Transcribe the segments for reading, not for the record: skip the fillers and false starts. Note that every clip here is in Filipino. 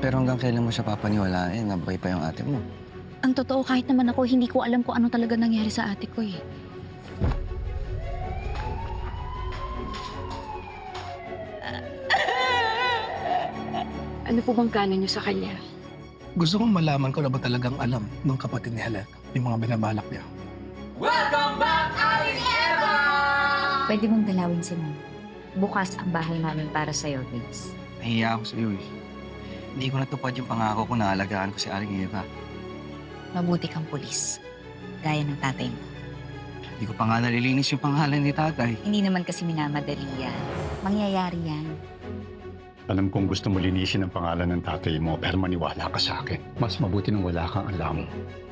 Pero hanggang kailan mo siya papaniwalaan? Nabay pa yung ate mo. Ang totoo, kahit naman ako, hindi ko alam kung ano talaga nangyari sa ate ko eh. Ano po bang plano niyo sa kanya? Gusto kong malaman ko na ba talagang alam ng kapatid ni Helen yung mga binabalak niya. Pwede mong dalawin si Mom. Bukas ang bahay namin para sa'yo, Vince. Nahiya ako sa'yo eh. Hindi ko natupad yung pangako ko na alagaan ko si Aling Eva. Mabuti kang pulis. Gaya ng tatay mo. Hindi ko pa nga nalilinis yung pangalan ni tatay. Hindi naman kasi minamadali yan. Mangyayari yan. Alam kong gusto mo linisin ang pangalan ng tatay mo, pero maniwala ka sa akin. Mas mabuti nang wala kang alam.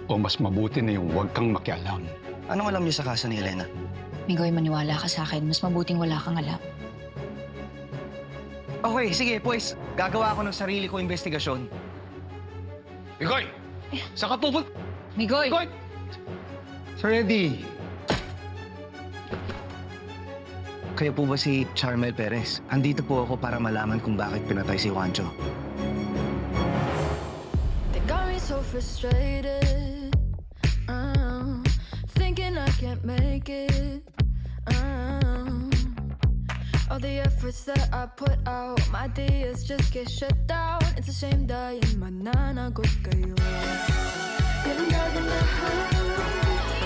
O mas mabuti na yung huwag kang makialam. Anong alam niyo sa kaso ni Elena? Migoy, maniwala ka sa akin. Mas mabuting wala kang alam. Okay, sige, pues. Gagawa ako ng sarili ko investigasyon. Migoy! Saan ka pupunta? Migoy! Migoy! Sir Eddie. Kayo po ba si Charmel Perez? Andito po ako para malaman kung bakit pinatay si Juancho. They got me so frustrated. Thinking I can't make it. All the efforts that I put out, my ideas just get shut down. It's a shame dying, mananagot kayo. Ganda ganda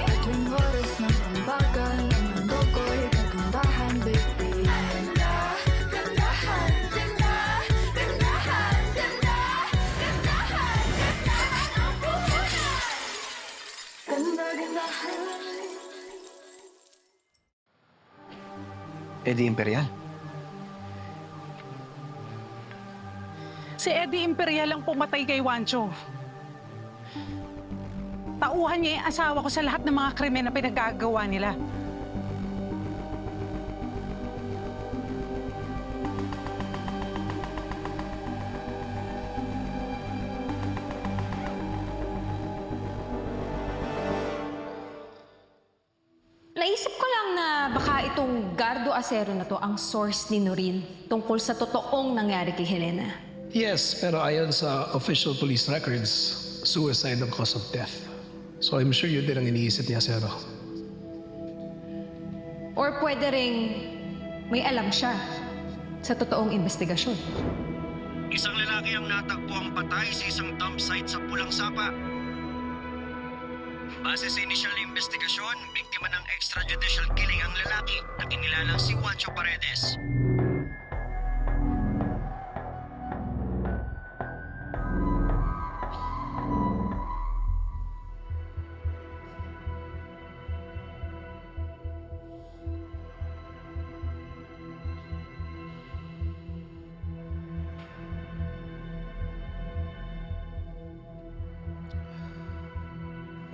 at tuwing oras ng pambagan, ang mundo ko'y kagandahan, baby. Ganda, gandahan, ganda, gandahan, ganda, gandahan, gandahan ang puhunan. Ganda, gandahan. Eddie Imperial. Si Eddie Imperial ang pumatay kay Juancho. Tauhan niya yung asawa ko sa lahat ng mga krimen na pinagagawa nila. Naisip ko lang na baka itong Gardo Acero na to ang source ni Noreen tungkol sa totoong nangyari kay Helena. Yes, pero ayon sa official police records, suicide ang cause of death. So I'm sure yun din ang iniisip niya, Zero. Or pwede ring may alam siya sa totoong investigasyon. Isang lalaki ang natagpo ang patay sa isang dump site sa Pulang Sapa. Base sa initial na investigasyon, biktima ng extrajudicial killing ang lalaki na kinilalang si Juancho Paredes.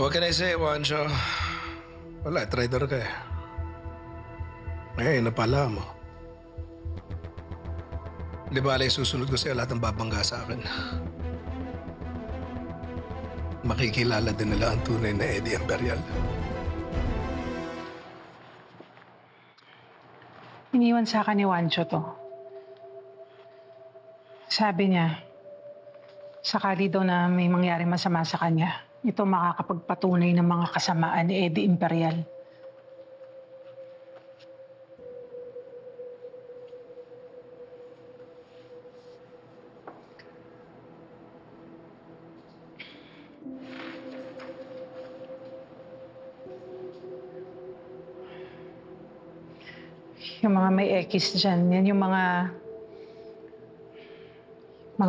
What can I say, Juancho? Wala, traitor ka eh. Eh, napala mo. Di ba alay susunod ko sa'yo lahat ng babangga sa akin? Makikilala din nila ang tunay na Eddie Imperial. Iniwan sa akin ni Juancho to. Sabi niya, sakali daw na may mangyari masama sa kanya, ito makakapagpatunay ng mga kasamaan ni Eddie Imperial. Yung mga may X dyan, yan yung mga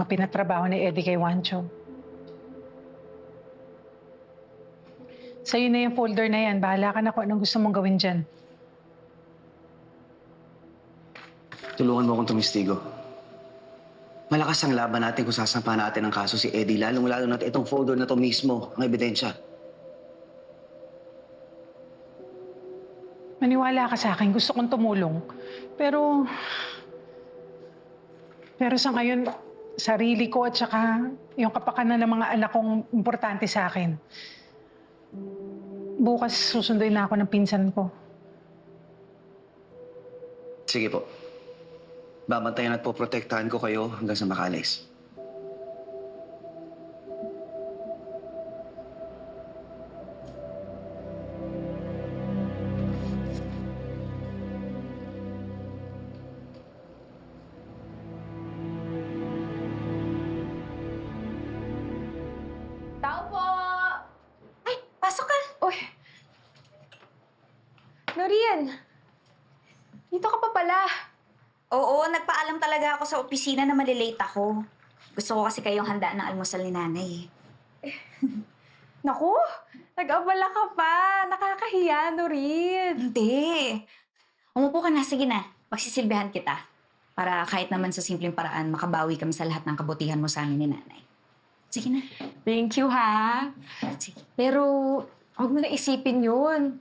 pinatrabaho ni Eddie kay Juancho. Sa'yo na yung folder na yan. Bahala ka na kung anong gusto mong gawin dyan. Tulungan mo akong tumistigo. Malakas ang laban natin kung sasampa natin ang kaso si Eddie. Lalong-lalo natin itong folder na to mismo, ang ebidensya. Maniwala ka sa akin. Gusto kong tumulong. Pero sa ngayon, sarili ko at saka yung kapakanan ng mga anak kong importante sa akin. Bukas susunduin na ako ng pinsan ko. Sige po. Babantayan at poprotektahan ko kayo hanggang sa makalis. Noreen! Dito ka pa pala. Oo, nagpaalam talaga ako sa opisina na malilate ako. Gusto ko kasi kayong handa ng almusal ni nanay. Naku! Nag-abala ka pa. Nakakahiya, Noreen. Hindi. Umupo ka na, sige na. Pagsisilbihan kita. Para kahit naman sa simpleng paraan, makabawi kami sa lahat ng kabutihan mo sa amin ni nanay. Sige na. Thank you, ha? Sige. Pero, huwag mo na isipin yun.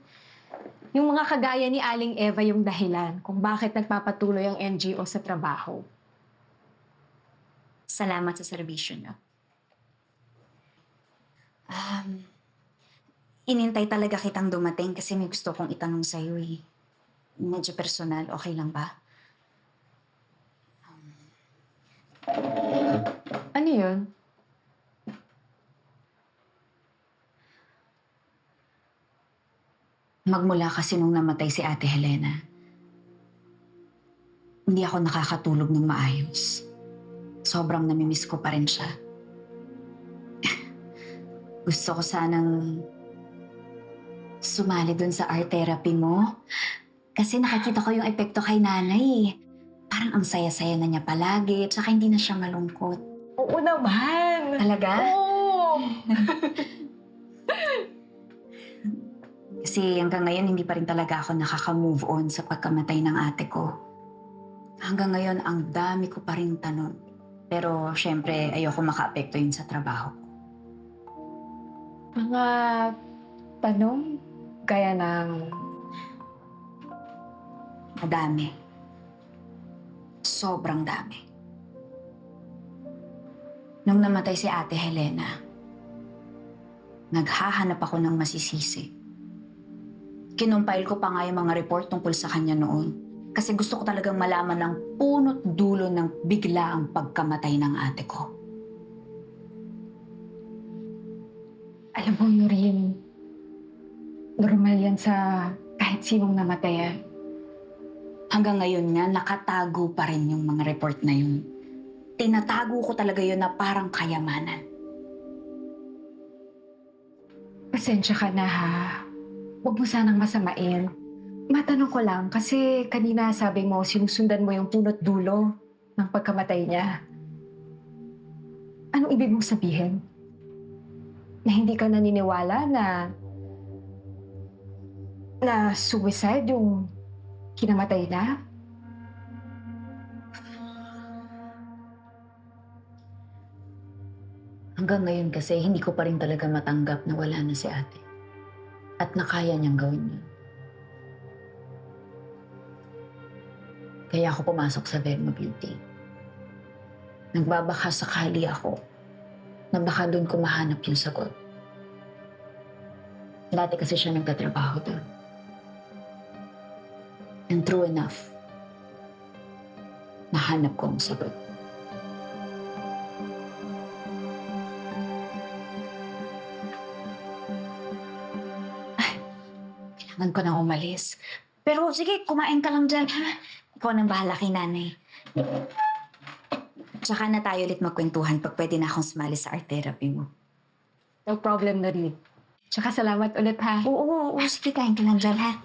Yung mga kagaya ni Aling Eva yung dahilan kung bakit nagpapatuloy ang NGO sa trabaho. Salamat sa serbisyo niyo. Inintay talaga kitang dumating kasi may gusto kong itanong sa'yo eh. Medyo personal, okay lang ba? Ano yun? Magmula kasi nung namatay si Ate Helena, hindi ako nakakatulog ng maayos. Sobrang namimiss ko pa rin siya. Gusto ko sanang sumali dun sa art therapy mo. Kasi nakikita ko yung epekto kay nanay. Parang ang saya-saya na niya palagi, tsaka hindi na siya malungkot. Oo naman! Talaga? Oo! Kasi hanggang ngayon, hindi pa rin talaga ako nakaka-move on sa pagkamatay ng ate ko. Hanggang ngayon, ang dami ko pa rin tanong. Pero syempre, ayoko maka-apekto yun sa trabaho ko. Mga tanong gaya ng... Madami. Sobrang dami. Nung namatay si Ate Helena, naghahanap ako ng masisisi. Kinumpile ko pa nga yung mga report tungkol sa kanya noon. Kasi gusto ko talagang malaman ng punot dulo ng biglaang pagkamatay ng ate ko. Alam mo, Noreen, normal yan sa kahit sinong namatayan. Hanggang ngayon nga, nakatago pa rin yung mga report na yun. Tinatago ko talaga yun na parang kayamanan. Pasensya ka na, ha? Huwag mo sanang masamain. Matanong ko lang, kasi kanina sabi mo, sinusundan mo yung punot dulo ng pagkamatay niya. Anong ibig mong sabihin? Na hindi ka naniniwala na suicide yung kinamatay na? Hanggang ngayon kasi, hindi ko pa rin talaga matanggap na wala na si ate. At nakaya niyang gawin yun. Kaya ako pumasok sa Verma Beauty. Nagbabaka sakali ako na baka doon ko mahanap yung sagot. Dati kasi siya nagtatrabaho doon. And true enough, nahanap ko ang sagot. Kailangan ko nang umalis. Pero sige, kumain ka lang dyan, ha? Ikaw nang bahala kay nanay. Tsaka na tayo ulit magkwentuhan pag pwede na akong sumali sa art therapy mo. No problem, Noreen. Tsaka salamat ulit, ha? Oo, sige, kain ka lang dyan, ha?